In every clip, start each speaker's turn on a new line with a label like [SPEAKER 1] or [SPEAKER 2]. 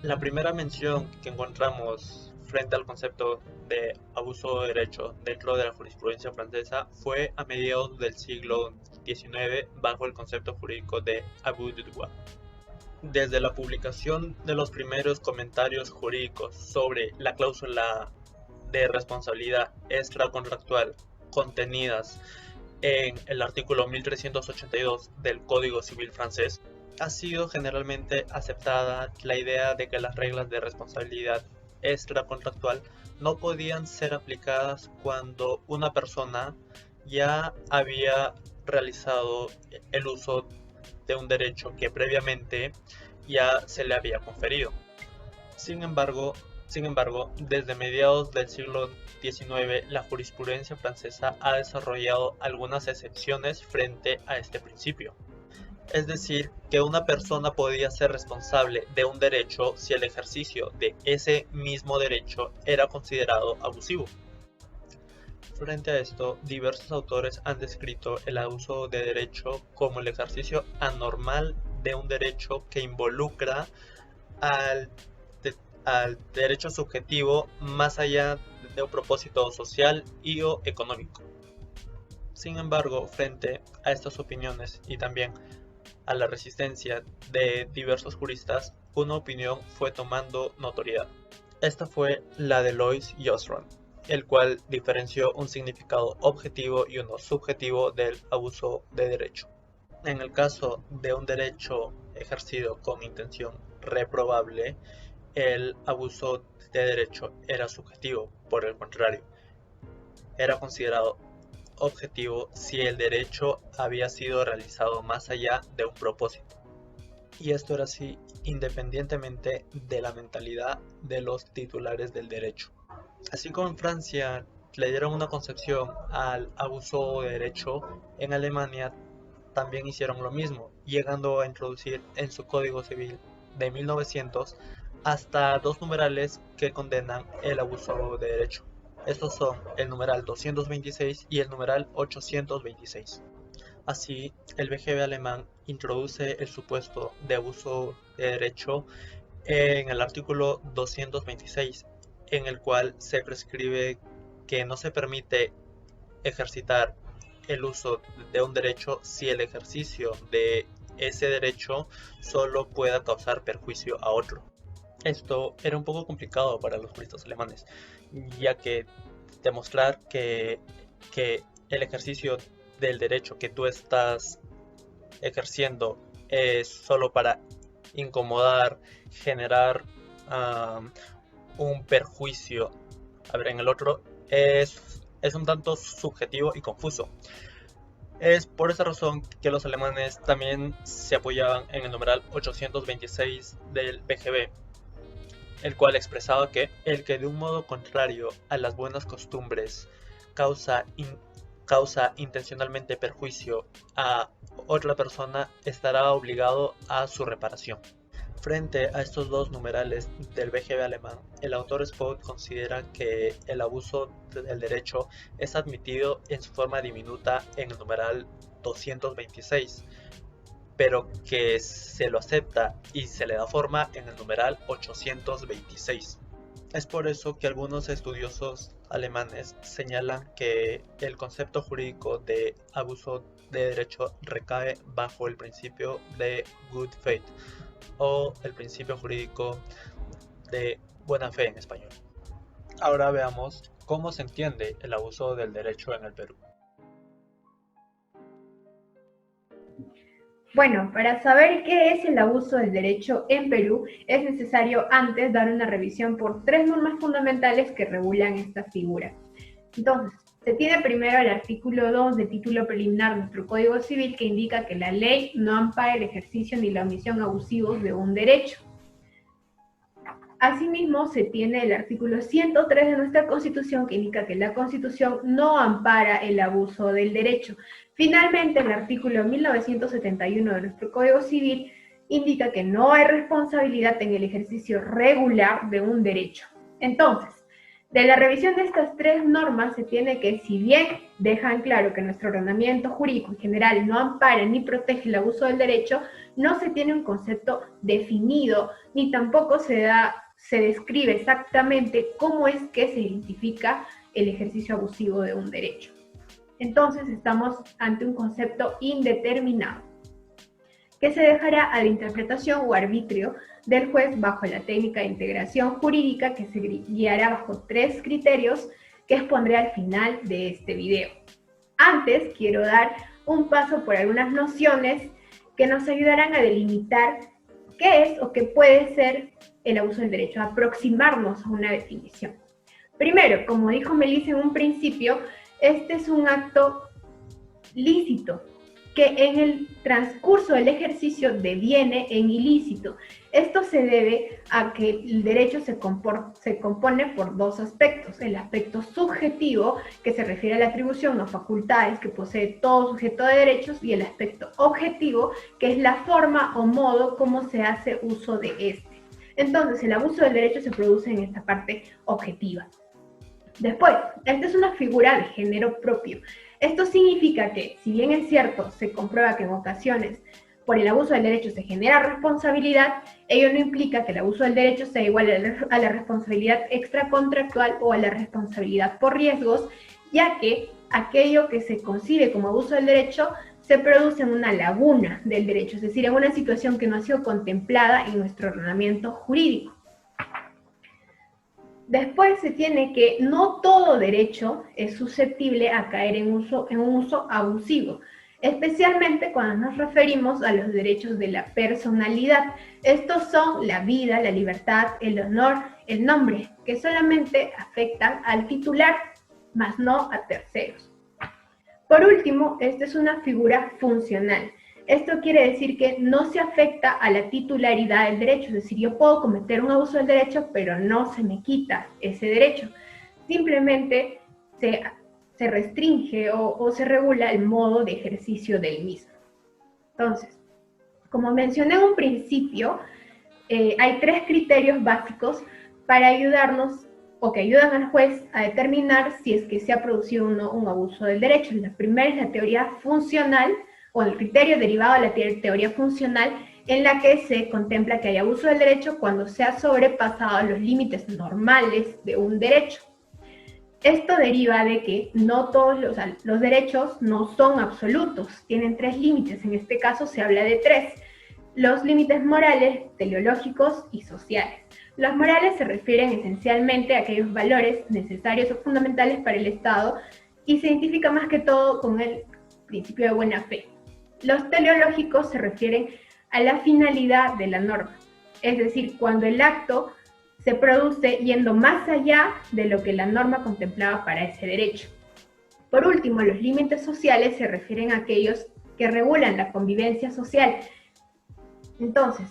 [SPEAKER 1] La primera mención que encontramos frente al concepto de abuso de derecho dentro de la jurisprudencia francesa fue a mediados del siglo XIX bajo el concepto jurídico de abus de droit. Desde la publicación de los primeros comentarios jurídicos sobre la cláusula de responsabilidad extracontractual contenidas en el artículo 1382 del Código Civil francés, ha sido generalmente aceptada la idea de que las reglas de responsabilidad extracontractual no podían ser aplicadas cuando una persona ya había realizado el uso de un derecho que previamente ya se le había conferido. Sin embargo, desde mediados del siglo XIX, la jurisprudencia francesa ha desarrollado algunas excepciones frente a este principio. Es decir, que una persona podía ser responsable de un derecho si el ejercicio de ese mismo derecho era considerado abusivo. Frente a esto, diversos autores han descrito el abuso de derecho como el ejercicio anormal de un derecho que involucra al, al derecho subjetivo más allá de un propósito social y o económico. Sin embargo, frente a estas opiniones y también a la resistencia de diversos juristas, una opinión fue tomando notoriedad. Esta fue la de Lois Jostron, el cual diferenció un significado objetivo y uno subjetivo del abuso de derecho. En el caso de un derecho ejercido con intención reprobable, el abuso de derecho era subjetivo. Por el contrario, era considerado objetivo si el derecho había sido realizado más allá de un propósito. Y esto era así independientemente de la mentalidad de los titulares del derecho. Así como en Francia le dieron una concepción al abuso de derecho, en Alemania también hicieron lo mismo, llegando a introducir en su Código Civil de 1900 hasta dos numerales que condenan el abuso de derecho. Estos son el numeral 226 y el numeral 826. Así, el BGB alemán introduce el supuesto de abuso de derecho en el artículo 226, en el cual se prescribe que no se permite ejercitar el uso de un derecho si el ejercicio de ese derecho solo pueda causar perjuicio a otro. Esto era un poco complicado para los juristas alemanes, ya que demostrar que el ejercicio del derecho que tú estás ejerciendo es solo para incomodar, generar un perjuicio en el otro, es un tanto subjetivo y confuso. Es por esa razón que los alemanes también se apoyaban en el numeral 826 del BGB, el cual expresaba que el que de un modo contrario a las buenas costumbres causa intencionalmente perjuicio a otra persona estará obligado a su reparación. Frente a estos dos numerales del BGB alemán, el autor Spott considera que el abuso del derecho es admitido en su forma diminuta en el numeral 226, pero que se lo acepta y se le da forma en el numeral 826. Es por eso que algunos estudiosos alemanes señalan que el concepto jurídico de abuso de derecho recae bajo el principio de good faith o el principio jurídico de buena fe en español. Ahora veamos cómo se entiende el abuso del derecho en el Perú.
[SPEAKER 2] Bueno, para saber qué es el abuso del derecho en Perú, es necesario antes dar una revisión por tres normas fundamentales que regulan esta figura. Entonces, se tiene primero el artículo 2 del título preliminar de nuestro Código Civil que indica que la ley no ampara el ejercicio ni la omisión abusivos de un derecho. Asimismo, se tiene el artículo 103 de nuestra Constitución que indica que la Constitución no ampara el abuso del derecho. Finalmente, el artículo 1971 de nuestro Código Civil indica que no hay responsabilidad en el ejercicio regular de un derecho. Entonces, De la revisión de estas tres normas se tiene que, si bien dejan claro que nuestro ordenamiento jurídico en general no ampara ni protege el abuso del derecho, no se tiene un concepto definido, ni tampoco se describe exactamente cómo es que se identifica el ejercicio abusivo de un derecho. Entonces estamos ante un concepto indeterminado, que se dejará a la interpretación o arbitrio del juez bajo la técnica de integración jurídica, que se guiará bajo 3 criterios que expondré al final de este video. Antes quiero dar un paso por algunas nociones que nos ayudarán a delimitar qué es o qué puede ser el abuso del derecho, a aproximarnos a una definición. Primero, como dijo Melissa en un principio, este es un acto lícito que en el transcurso del ejercicio deviene en ilícito. Esto se debe a que el derecho se compone por 2 aspectos: el aspecto subjetivo, que se refiere a la atribución o facultades que posee todo sujeto de derechos, y el aspecto objetivo, que es la forma o modo como se hace uso de este. Entonces, el abuso del derecho se produce en esta parte objetiva. Después, esta es una figura de género propio. Esto significa que, si bien es cierto, se comprueba que en ocasiones por el abuso del derecho se genera responsabilidad, ello no implica que el abuso del derecho sea igual a la responsabilidad extracontractual o a la responsabilidad por riesgos, ya que aquello que se concibe como abuso del derecho se produce en una laguna del derecho, es decir, en una situación que no ha sido contemplada en nuestro ordenamiento jurídico. Después se tiene que no todo derecho es susceptible a caer en un uso abusivo, especialmente cuando nos referimos a los derechos de la personalidad. Estos son la vida, la libertad, el honor, el nombre, que solamente afectan al titular, mas no a terceros. Por último, esta es una figura funcional. Esto quiere decir que no se afecta a la titularidad del derecho, es decir, yo puedo cometer un abuso del derecho, pero no se me quita ese derecho. Simplemente se restringe o se regula el modo de ejercicio del mismo. Entonces, como mencioné en un principio, hay 3 criterios básicos para ayudarnos o que ayudan al juez a determinar si es que se ha producido o no un abuso del derecho. La primera es la teoría funcional, o el criterio derivado de la teoría funcional, en la que se contempla que hay abuso del derecho cuando se ha sobrepasado los límites normales de un derecho. Esto deriva de que no todos los derechos no son absolutos, tienen 3 límites, en este caso se habla de 3. Los límites morales, teleológicos y sociales. Los morales se refieren esencialmente a aquellos valores necesarios o fundamentales para el Estado y se identifica más que todo con el principio de buena fe. Los teleológicos se refieren a la finalidad de la norma, es decir, cuando el acto se produce yendo más allá de lo que la norma contemplaba para ese derecho. Por último, los límites sociales se refieren a aquellos que regulan la convivencia social. Entonces,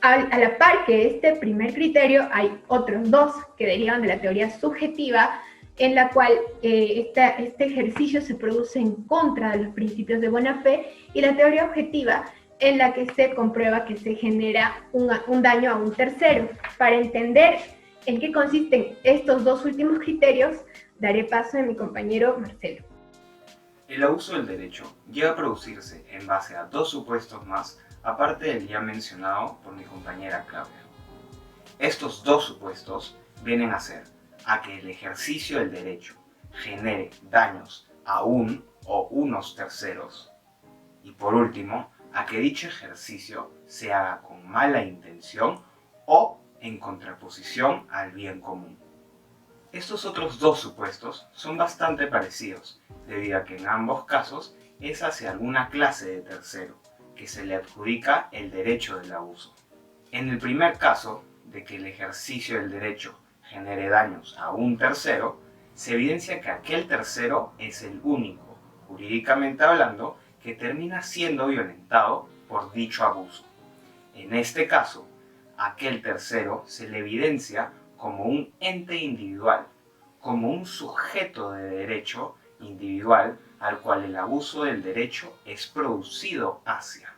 [SPEAKER 2] a la par que este primer criterio, hay otros 2 que derivan de la teoría subjetiva, en la cual este ejercicio se produce en contra de los principios de buena fe, y la teoría objetiva, en la que se comprueba que se genera un daño a un tercero. Para entender en qué consisten estos 2 últimos criterios, daré paso a mi compañero Marcelo.
[SPEAKER 3] El abuso del derecho llega a producirse en base a 2 supuestos más, aparte del ya mencionado por mi compañera Claudia. Estos 2 supuestos vienen a ser a que el ejercicio del derecho genere daños a un o unos terceros, y por último, a que dicho ejercicio se haga con mala intención o en contraposición al bien común. Estos otros 2 supuestos son bastante parecidos, debido a que en ambos casos es hacia alguna clase de tercero que se le adjudica el derecho del abuso. En el primer caso, de que el ejercicio del derecho genere daños a un tercero, se evidencia que aquel tercero es el único, jurídicamente hablando, que termina siendo violentado por dicho abuso. En este caso, aquel tercero se le evidencia como un ente individual, como un sujeto de derecho individual al cual el abuso del derecho es producido hacia.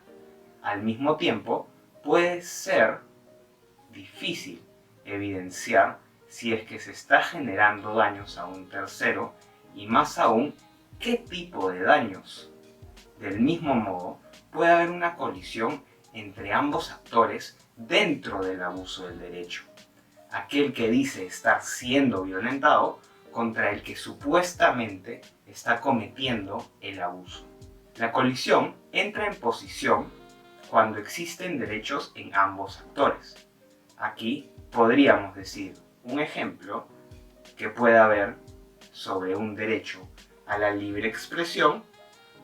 [SPEAKER 3] Al mismo tiempo, puede ser difícil evidenciar si es que se está generando daños a un tercero y más aún, ¿qué tipo de daños? Del mismo modo, puede haber una colisión entre ambos actores dentro del abuso del derecho. Aquel que dice estar siendo violentado contra el que supuestamente está cometiendo el abuso. La colisión entra en posición cuando existen derechos en ambos actores. Aquí podríamos decir un ejemplo que puede haber sobre un derecho a la libre expresión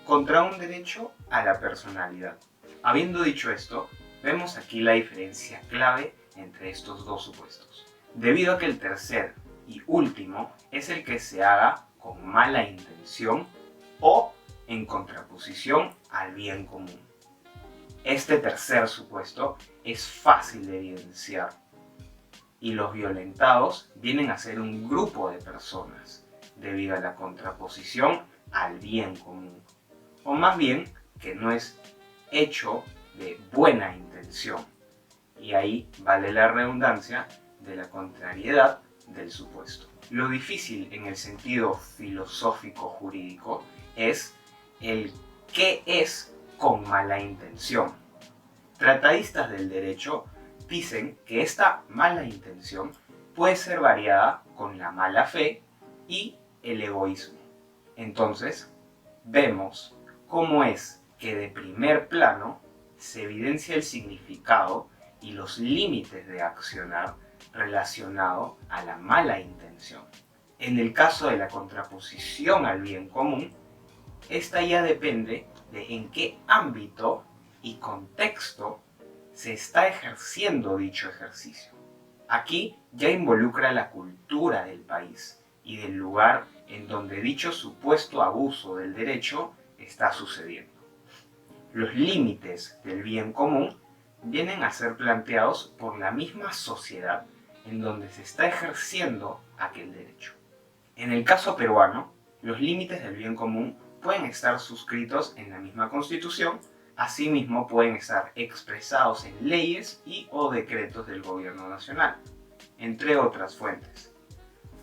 [SPEAKER 3] contra un derecho a la personalidad. Habiendo dicho esto, vemos aquí la diferencia clave entre estos dos supuestos, debido a que el tercer y último es el que se haga con mala intención o en contraposición al bien común. Este tercer supuesto es fácil de evidenciar y los violentados vienen a ser un grupo de personas debido a la contraposición al bien común, o más bien que no es hecho de buena intención, y ahí vale la redundancia de la contrariedad del supuesto. Lo difícil en el sentido filosófico jurídico es el qué es con mala intención. Tratadistas del derecho dicen que esta mala intención puede ser variada con la mala fe y el egoísmo. Entonces, vemos cómo es que de primer plano se evidencia el significado y los límites de accionar relacionado a la mala intención. En el caso de la contraposición al bien común, esta ya depende de en qué ámbito y contexto se está ejerciendo dicho ejercicio. Aquí ya involucra la cultura del país y del lugar en donde dicho supuesto abuso del derecho está sucediendo. Los límites del bien común vienen a ser planteados por la misma sociedad en donde se está ejerciendo aquel derecho. En el caso peruano, los límites del bien común pueden estar suscritos en la misma Constitución, asimismo pueden estar expresados en leyes y o decretos del gobierno nacional, entre otras fuentes.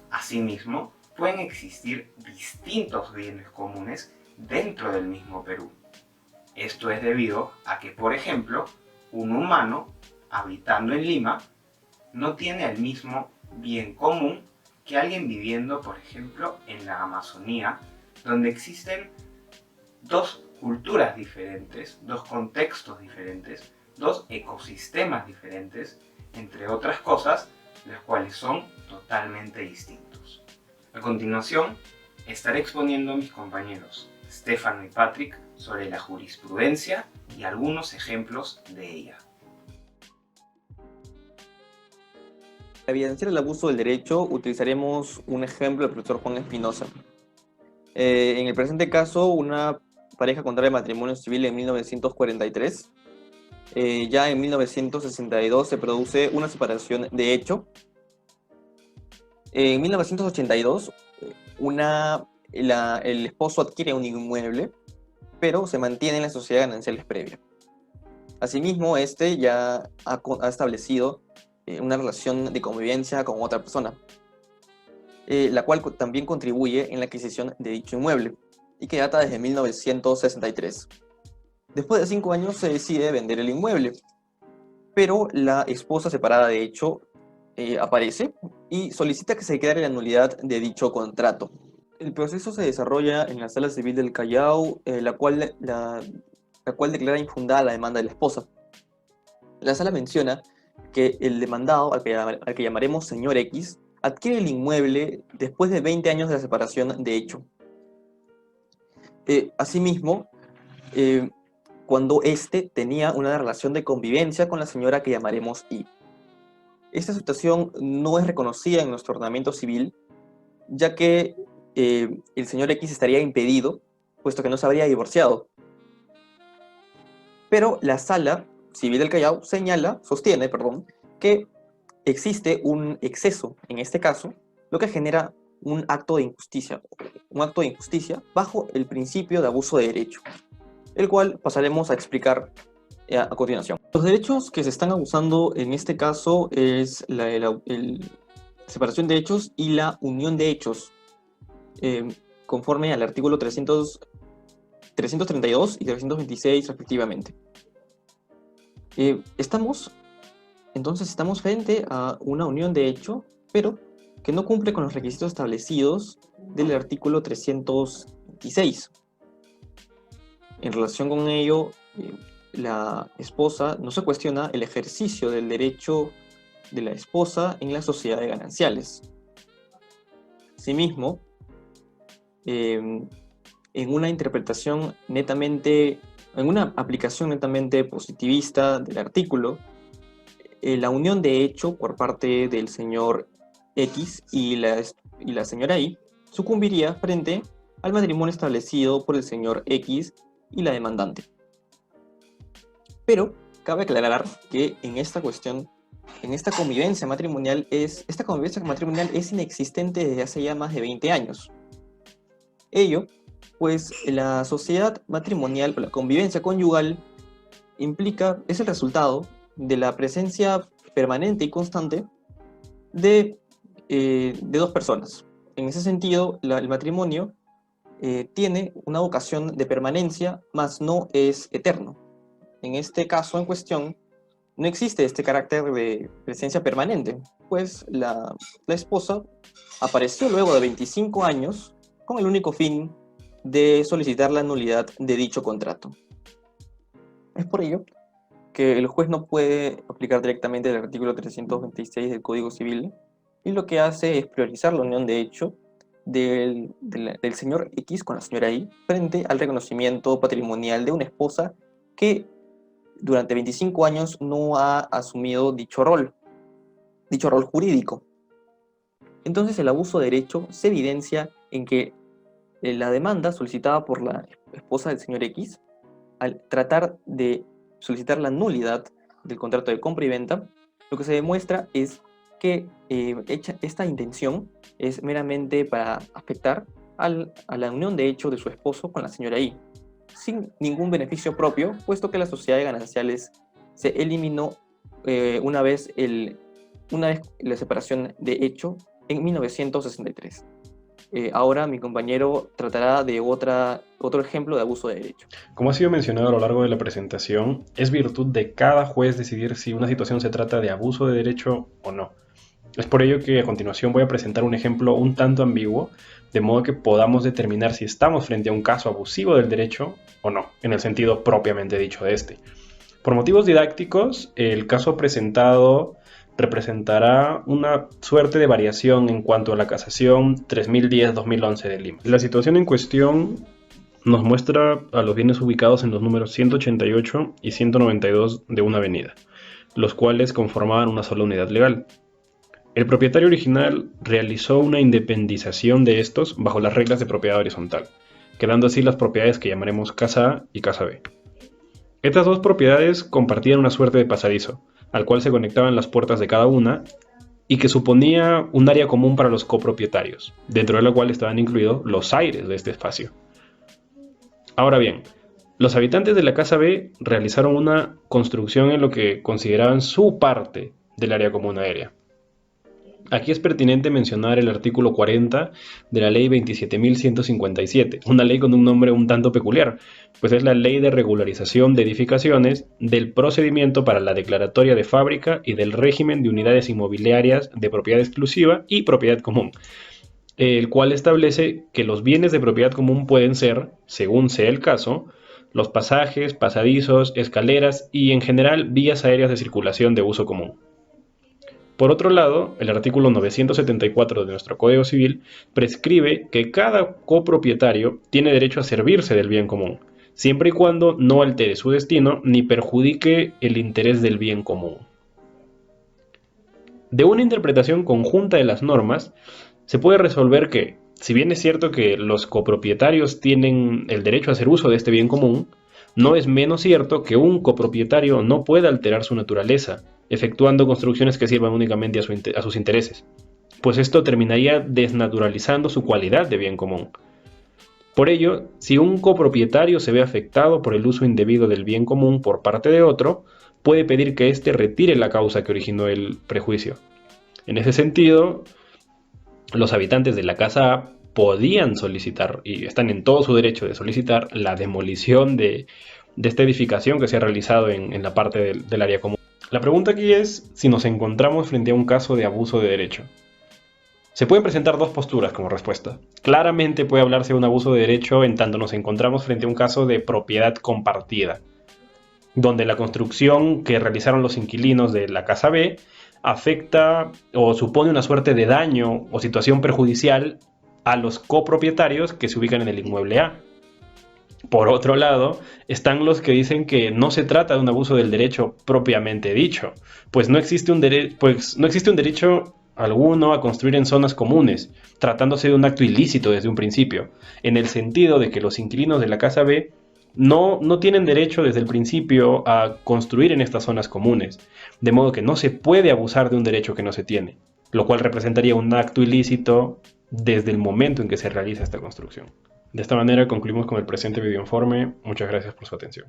[SPEAKER 3] Asimismo, pueden existir distintos bienes comunes dentro del mismo Perú. Esto es debido a que, por ejemplo, un humano habitando en Lima no tiene el mismo bien común que alguien viviendo, por ejemplo, en la Amazonía, donde existen dos culturas diferentes, dos contextos diferentes, dos ecosistemas diferentes, entre otras cosas, las cuales son totalmente distintos. A continuación, estaré exponiendo a mis compañeros Stefano y Patrick sobre la jurisprudencia y algunos ejemplos de ella.
[SPEAKER 4] Para evidenciar el abuso del derecho, utilizaremos un ejemplo del profesor Juan Espinosa. En el presente caso, una pareja contrae matrimonio civil en 1943. Ya en 1962 se produce una separación de hecho. En 1982, el esposo adquiere un inmueble, pero se mantiene en la sociedad gananciales previa. Asimismo, este ya ha establecido una relación de convivencia con otra persona, la cual también contribuye en la adquisición de dicho inmueble, y que data desde 1963. Después de 5 años se decide vender el inmueble, pero la esposa separada de hecho aparece y solicita que se declare la nulidad de dicho contrato. El proceso se desarrolla en la Sala Civil del Callao, la cual declara infundada la demanda de la esposa. La sala menciona que el demandado, al que llamaremos señor X, adquiere el inmueble después de 20 años de la separación de hecho. Asimismo, cuando éste tenía una relación de convivencia con la señora que llamaremos Y. Esta situación no es reconocida en nuestro ordenamiento civil, ya que el señor X estaría impedido, puesto que no se habría divorciado. Pero la Sala Civil del Callao sostiene, que existe un exceso en este caso, lo que genera un acto de injusticia bajo el principio de abuso de derecho, el cual pasaremos a explicar a continuación. Los derechos que se están abusando en este caso es separación de hechos y la unión de hechos, conforme al artículo 332 y 326 respectivamente. Estamos frente a una unión de hecho, pero que no cumple con los requisitos establecidos del artículo 326. En relación con ello, la esposa no se cuestiona el ejercicio del derecho de la esposa en la sociedad de gananciales. Asimismo, en una aplicación netamente positivista del artículo, la unión de hecho por parte del señor X y la señora Y sucumbiría frente al matrimonio establecido por el señor X y la demandante. Pero cabe aclarar que esta convivencia matrimonial es inexistente desde hace ya más de 20 años. Ello, pues la sociedad matrimonial o la convivencia conyugal es el resultado de la presencia permanente y constante de dos personas. En ese sentido, el matrimonio tiene una vocación de permanencia, mas no es eterno. En este caso en cuestión, no existe este carácter de presencia permanente, pues la esposa apareció luego de 25 años con el único fin de solicitar la nulidad de dicho contrato. Es por ello que el juez no puede aplicar directamente el artículo 326 del Código Civil, y lo que hace es priorizar la unión de hecho del señor X con la señora Y frente al reconocimiento patrimonial de una esposa que durante 25 años no ha asumido dicho rol jurídico. Entonces el abuso de derecho se evidencia en que la demanda solicitada por la esposa del señor X, al tratar de solicitar la nulidad del contrato de compra y venta, lo que se demuestra es que esta intención es meramente para afectar a la unión de hecho de su esposo con la señora Y, sin ningún beneficio propio, puesto que la sociedad de gananciales se eliminó una vez la separación de hecho en 1963. Ahora mi compañero tratará de otro ejemplo de abuso de derecho.
[SPEAKER 5] Como ha sido mencionado a lo largo de la presentación, es virtud de cada juez decidir si una situación se trata de abuso de derecho o no. Es por ello que a continuación voy a presentar un ejemplo un tanto ambiguo, de modo que podamos determinar si estamos frente a un caso abusivo del derecho o no, en el sentido propiamente dicho de este. Por motivos didácticos, el caso presentado representará una suerte de variación en cuanto a la casación 3010-2011 de Lima. La situación en cuestión nos muestra a los bienes ubicados en los números 188 y 192 de una avenida, los cuales conformaban una sola unidad legal. El propietario original realizó una independización de estos bajo las reglas de propiedad horizontal, quedando así las propiedades que llamaremos casa A y casa B. Estas dos propiedades compartían una suerte de pasadizo, al cual se conectaban las puertas de cada una y que suponía un área común para los copropietarios, dentro de la cual estaban incluidos los aires de este espacio. Ahora bien, los habitantes de la casa B realizaron una construcción en lo que consideraban su parte del área común aérea. Aquí es pertinente mencionar el artículo 40 de la ley 27.157, una ley con un nombre un tanto peculiar, pues es la Ley de Regularización de Edificaciones, del procedimiento para la declaratoria de fábrica y del régimen de unidades inmobiliarias de propiedad exclusiva y propiedad común, el cual establece que los bienes de propiedad común pueden ser, según sea el caso, los pasajes, pasadizos, escaleras y en general vías aéreas de circulación de uso común. Por otro lado, el artículo 974 de nuestro Código Civil prescribe que cada copropietario tiene derecho a servirse del bien común, siempre y cuando no altere su destino ni perjudique el interés del bien común. De una interpretación conjunta de las normas, se puede resolver que, si bien es cierto que los copropietarios tienen el derecho a hacer uso de este bien común, no es menos cierto que un copropietario no puede alterar su naturaleza, efectuando construcciones que sirvan únicamente a sus intereses, pues esto terminaría desnaturalizando su cualidad de bien común. Por ello, si un copropietario se ve afectado por el uso indebido del bien común por parte de otro, puede pedir que éste retire la causa que originó el prejuicio. En ese sentido, los habitantes de la casa A podían solicitar, y están en todo su derecho de solicitar, la demolición de esta edificación que se ha realizado en la parte del área común. La pregunta aquí es si nos encontramos frente a un caso de abuso de derecho. Se pueden presentar dos posturas como respuesta. Claramente puede hablarse de un abuso de derecho en tanto nos encontramos frente a un caso de propiedad compartida, donde la construcción que realizaron los inquilinos de la casa B afecta o supone una suerte de daño o situación perjudicial a los copropietarios que se ubican en el inmueble A. Por otro lado, están los que dicen que no se trata de un abuso del derecho propiamente dicho, pues no existe un derecho alguno a construir en zonas comunes, tratándose de un acto ilícito desde un principio, en el sentido de que los inquilinos de la casa B no tienen derecho desde el principio a construir en estas zonas comunes, de modo que no se puede abusar de un derecho que no se tiene, lo cual representaría un acto ilícito desde el momento en que se realiza esta construcción. De esta manera concluimos con el presente videoinforme. Muchas gracias por su atención.